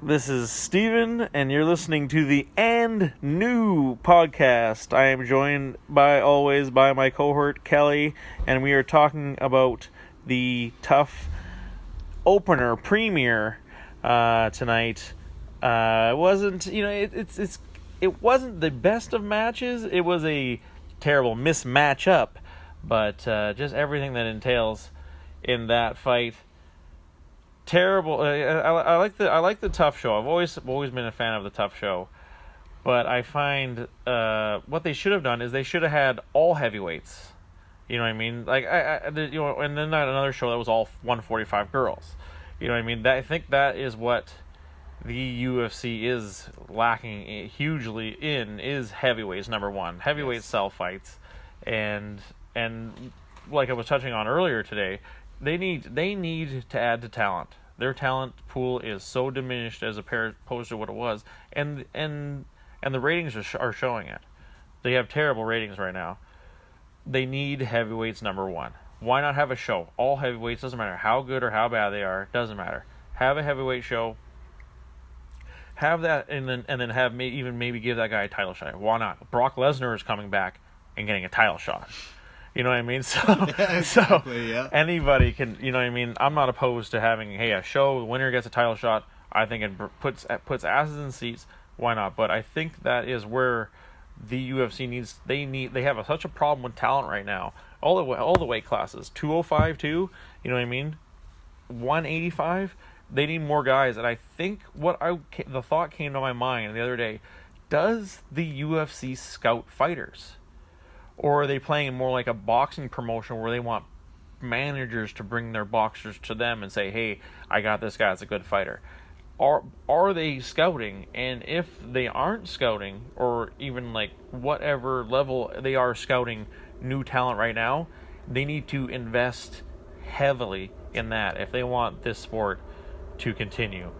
This is Steven, and you're listening to the And New podcast. I am joined always by my cohort, Kelly, and we are talking about the tough opener premiere tonight. It wasn't, it wasn't the best of matches. It was a terrible mismatch up, but just everything that entails in that fight. Terrible. I like the tough show. I've always been a fan of the tough show, but I find what they should have done is they should have had all heavyweights. You know what I mean? Like and then not another show that was all 145 girls. You know what I mean? I think that is what the UFC is lacking hugely in is heavyweights. Number one, heavyweight cell fights, and like I was touching on earlier today. They need to add to talent. Their talent pool is so diminished as opposed to what it was, and the ratings are showing it. They have terrible ratings right now. They need heavyweights number one. Why not have a show? All heavyweights, doesn't matter how good or how bad they are, doesn't matter. Have a heavyweight show. Have that, and then have maybe give that guy a title shot. Why not? Brock Lesnar is coming back and getting a title shot. You know what I mean? So, yeah, exactly, yeah. Anybody can, you know what I mean? I'm not opposed to having, a show, the winner gets a title shot. I think it puts asses in seats. Why not? But I think that is where the UFC they have such a problem with talent right now. All the weight classes, 205 too, you know what I mean? 185, they need more guys. And I think the thought came to my mind the other day, does the UFC scout fighters? Or are they playing more like a boxing promotion where they want managers to bring their boxers to them and say, hey, I got this guy that's a good fighter? Are they scouting? And if they aren't scouting, or even like whatever level they are scouting new talent right now, they need to invest heavily in that if they want this sport to continue.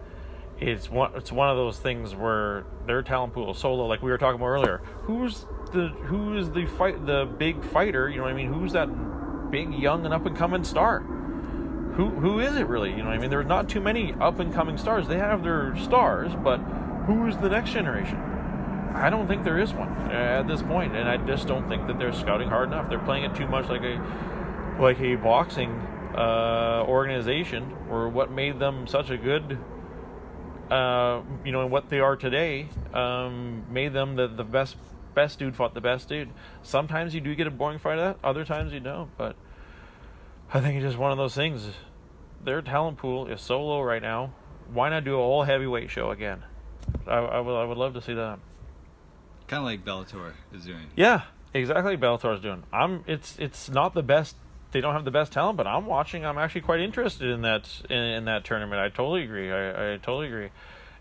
It's one of those things where their talent pool is so low, like we were talking about earlier. Who's the big fighter? You know what I mean? Who's that big young and up and coming star? Who is it really? You know what I mean? There's not too many up and coming stars. They have their stars, but who's the next generation? I don't think there is one at this point, and I just don't think that they're scouting hard enough. They're playing it too much like a boxing organization, or what made them such a good. What they are today, made them the best dude fought the best dude. Sometimes you do get a boring fight at that, other times you don't, but I think it's just one of those things. Their talent pool is so low right now. Why not do a whole heavyweight show again? I would love to see that. Kind of like Bellator is doing. Yeah, exactly like Bellator is doing. It's not the best. They don't have the best talent, but I'm watching. I'm actually quite interested in that tournament. I totally agree. I totally agree.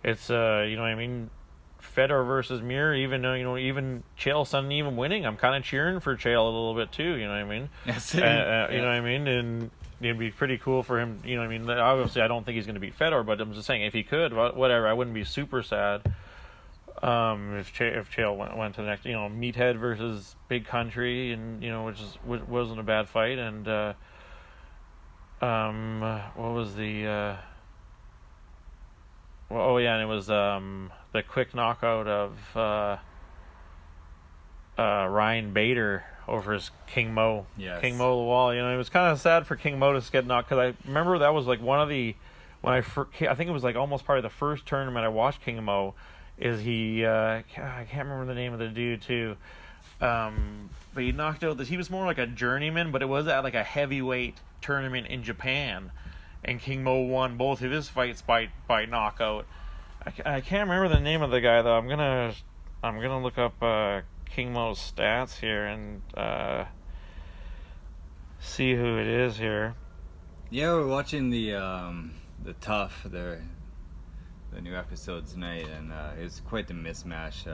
It's what I mean, Fedor versus Mir. Even though even Chael's not even winning, I'm kind of cheering for Chael a little bit too. You know what I mean? Yes. You know what I mean? And it'd be pretty cool for him. You know what I mean? Obviously, I don't think he's going to beat Fedor, but I'm just saying if he could, whatever. I wouldn't be super sad. If Chael went to the next, Meathead versus Big Country, and which wasn't a bad fight, and what was the and it was the quick knockout of Ryan Bader over his King Mo. Yes. King Mo Lawal. It was kind of sad for King Mo to get knocked, because I remember that was like one of the I think it was like almost probably the first tournament I watched King Mo. Is he? I can't remember the name of the dude too, but he knocked out he was more like a journeyman, but it was at like a heavyweight tournament in Japan, and King Mo won both of his fights by knockout. I can't remember the name of the guy though. I'm gonna look up King Mo's stats here and see who it is here. Yeah, we're watching the Tough the new episode tonight, and it was quite the mismatch.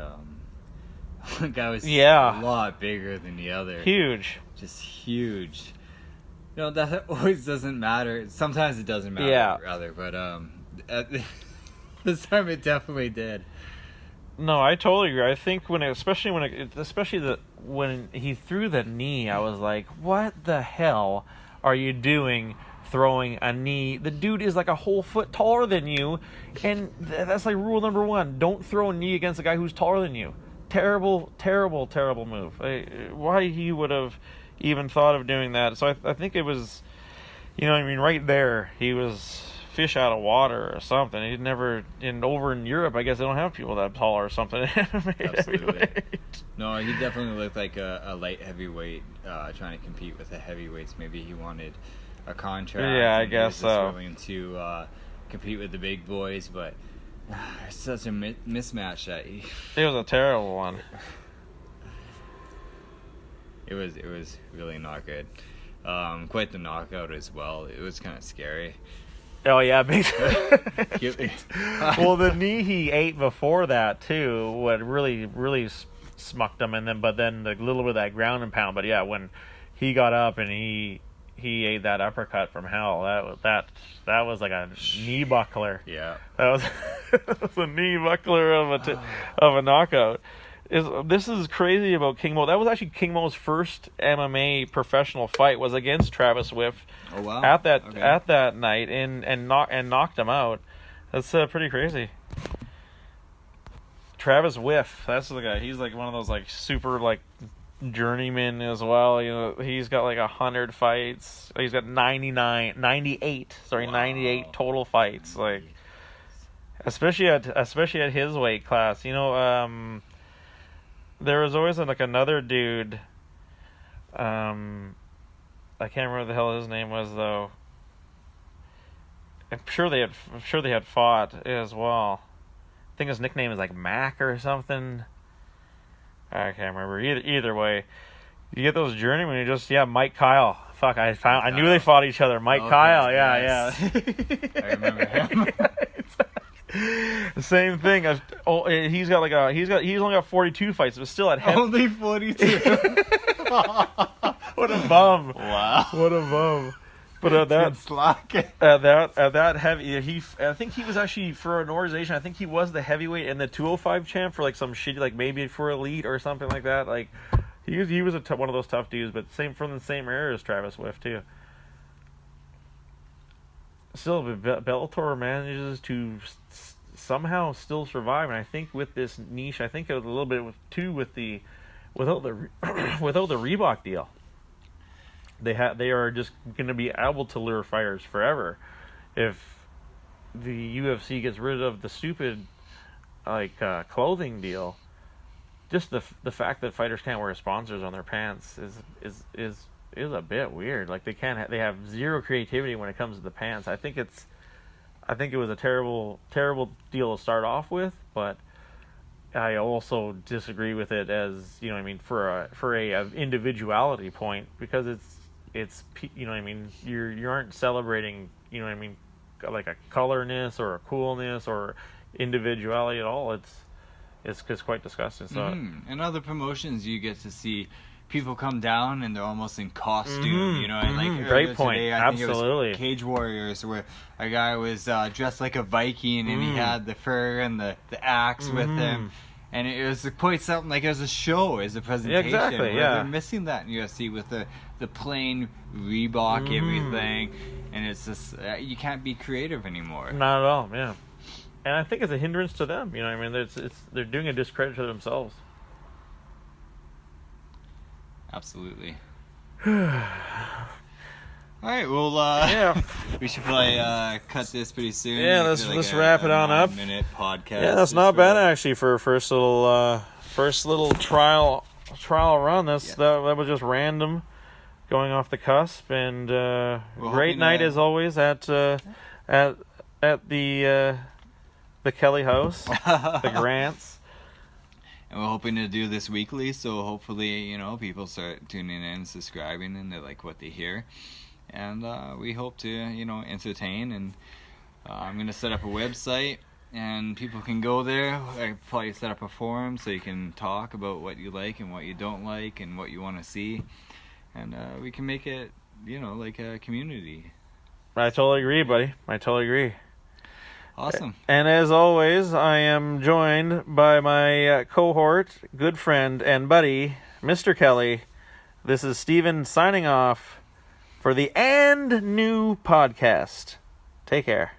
One guy was a lot bigger than the other. Huge. Just huge. That always doesn't matter. Sometimes it doesn't matter, rather, but at this time it definitely did. No, I totally agree. I think especially when he threw the knee, I was like, what the hell are you doing throwing a knee. The dude is like a whole foot taller than you, and that's like rule number one. Don't throw a knee against a guy who's taller than you. Terrible, terrible, terrible move. Why he would have even thought of doing that. So I think it was, right there, he was fish out of water or something. He'd never, over in Europe, I guess they don't have people that tall or something. Absolutely. No, he definitely looked like a light heavyweight trying to compete with the heavyweights. Maybe he wanted a contract. Yeah, I guess so. He was willing to compete with the big boys, but it's such a mismatch that it was a terrible one. It was really not good. Quite the knockout as well. It was kind of scary. Oh yeah, well, the knee he ate before that too, what really smucked him, and then the little bit of that ground and pound. But yeah, when he got up and he ate that uppercut from hell, that was like a knee buckler. Yeah, that was a knee buckler of a knockout. This is crazy about King Mo. That was actually King Mo's first MMA professional fight, was against Travis Swift. Oh wow! At that night, and knocked him out. That's pretty crazy. Travis Whiff, that's the guy. He's like one of those like super like journeymen as well. He's got like 100 fights. He's got 98 total fights. Like especially at his weight class. There was always like another dude. I can't remember what the hell his name was though. I'm sure they had fought as well. I think his nickname is like Mac or something. I can't remember. Either way, you get those journeymen. You just Mike Kyle. Fuck, I knew they fought each other. Mike Kyle. Yeah. I remember him. The same thing. He's only got 42 fights, but still at heavy. Only 42. What a bum! Wow. What a bum! But at that heavy, I think he was actually for an organization. I think he was the heavyweight and the 205 champ for like some shitty, like maybe for Elite or something like that. Like he was one of those tough dudes, but from the same era as Travis Swift too. Still, Bellator manages to somehow still survive, and I think with this niche, I think it was a little bit without the Reebok deal. They are just going to be able to lure fighters forever. If the UFC gets rid of the stupid clothing deal, just the fact that fighters can't wear sponsors on their pants is a bit weird. Like they have zero creativity when it comes to the pants. I think it was a terrible deal to start off with, but I also disagree with it as for a individuality point, because it's you aren't celebrating like a colorness or a coolness or individuality at all. It's just quite disgusting. So in other promotions you get to see people come down and they're almost in costume, and like great point. Today, Absolutely. It was Cage Warriors, where a guy was dressed like a Viking and he had the fur and the axe with him, and it was quite something. Like it was a show, as a presentation. Yeah, exactly. Yeah, they're missing that in UFC with the plain Reebok everything, and it's just you can't be creative anymore. Not at all. Yeah, and I think it's a hindrance to them. They're doing a discredit to themselves. Absolutely. All right, well, we should probably cut this pretty soon. Yeah, let's wrap it on up. 9-minute podcast. Yeah, that's not bad actually for a first little trial run. That was just random, going off the cusp, and great night as always at the Kelly House, the Grants. And we're hoping to do this weekly, so hopefully, people start tuning in, subscribing, and they like what they hear. And we hope to, entertain. And I'm going to set up a website, and people can go there. I probably set up a forum so you can talk about what you like and what you don't like and what you want to see. And we can make it, like a community. I totally agree, buddy. I totally agree. Awesome. And as always, I am joined by my cohort, good friend, and buddy, Mr. Kelly. This is Steven signing off for the And New podcast. Take care.